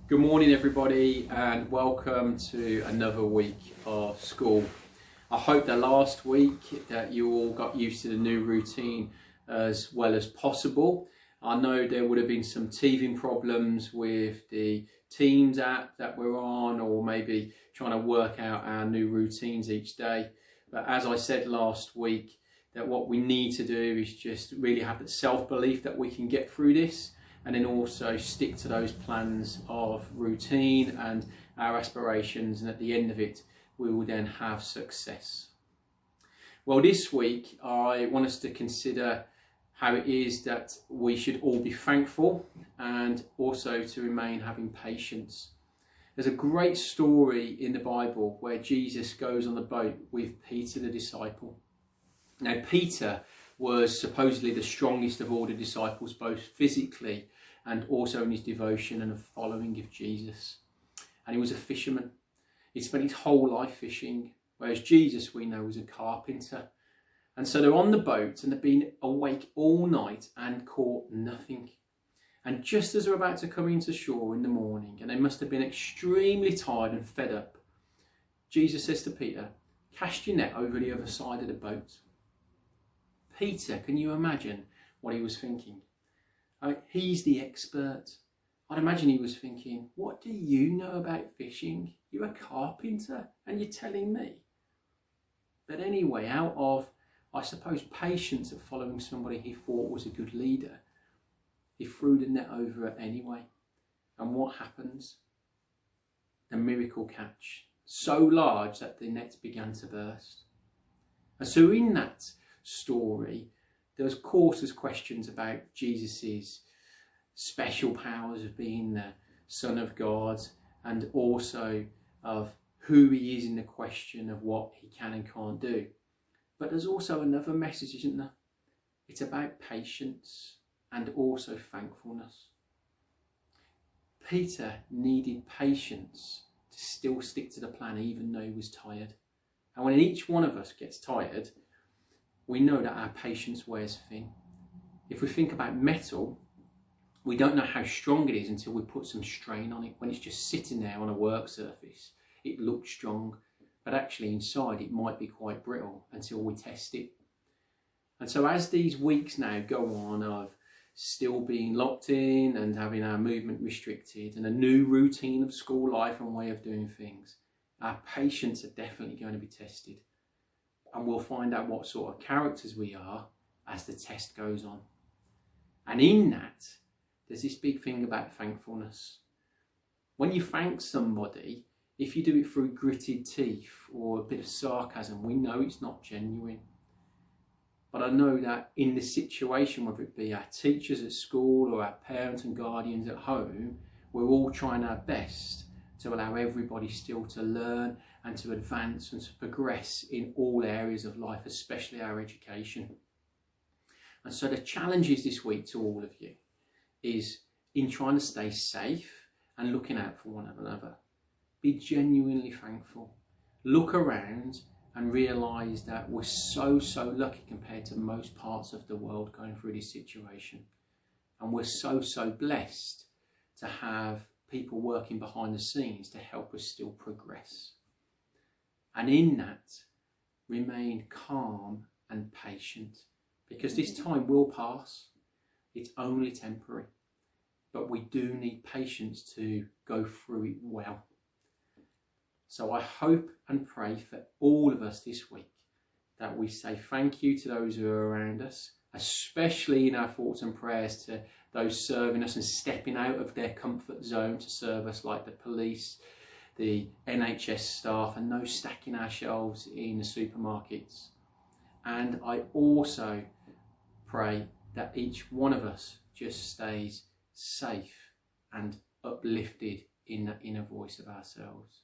Good morning everybody, and welcome to another week of school. I hope that last week that you all got used to the new routine as well as possible. I know there would have been some teething problems with the Teams app that we're on, or maybe trying to work out our new routines each day. But as I said last week, that what we need to do is just really have the self-belief that we can get through this, and then also stick to those plans of routine and our aspirations, and at the end of it we will then have success. Well, this week I want us to consider how it is that we should all be thankful, and also to remain having patience. There's a great story in the Bible where Jesus goes on the boat with Peter the disciple. Now Peter was supposedly the strongest of all the disciples, both physically and also in his devotion and following of Jesus. And he was a fisherman. He spent his whole life fishing, whereas Jesus, we know, was a carpenter. And so they're on the boat and they've been awake all night and caught nothing. And just as they're about to come into shore in the morning, and they must have been extremely tired and fed up, Jesus says to Peter, "Cast your net over the other side of the boat." Peter, can you imagine what he was thinking? He's the expert. I'd imagine he was thinking, what do you know about fishing? You're a carpenter and you're telling me? But anyway, out of, I suppose, patience of following somebody he thought was a good leader, he threw the net over it anyway. And what happens? The miracle catch, so large that the net began to burst. And so in that story, there's questions about Jesus's special powers of being the Son of God, and also of who he is in the question of what he can and can't do. But there's also another message, isn't there? It's about patience and also thankfulness. Peter needed patience to still stick to the plan even though he was tired. And when each one of us gets tired, we know that our patience wears thin. If we think about metal, we don't know how strong it is until we put some strain on it. When it's just sitting there on a work surface, it looks strong, but actually inside it might be quite brittle until we test it. And so as these weeks now go on of still being locked in and having our movement restricted and a new routine of school life and way of doing things, our patience are definitely going to be tested. And we'll find out what sort of characters we are as the test goes on. And in that, there's this big thing about thankfulness. When you thank somebody, if you do it through gritted teeth or a bit of sarcasm, we know it's not genuine. But I know that in this situation, whether it be our teachers at school or our parents and guardians at home, we're all trying our best to allow everybody still to learn and to advance and to progress in all areas of life, especially our education. And so the challenges this week to all of you is in trying to stay safe and looking out for one another. Be genuinely thankful. Look around and realise that we're so lucky compared to most parts of the world going through this situation. And we're so blessed to have people working behind the scenes to help us still progress. And in that, remain calm and patient, because this time will pass. It's only temporary, but we do need patience to go through it well. So I hope and pray for all of us this week that we say thank you to those who are around us, especially in our thoughts and prayers to those serving us and stepping out of their comfort zone to serve us, like the police, the NHS staff, and those stacking our shelves in the supermarkets. And I also pray that each one of us just stays safe and uplifted in that inner voice of ourselves.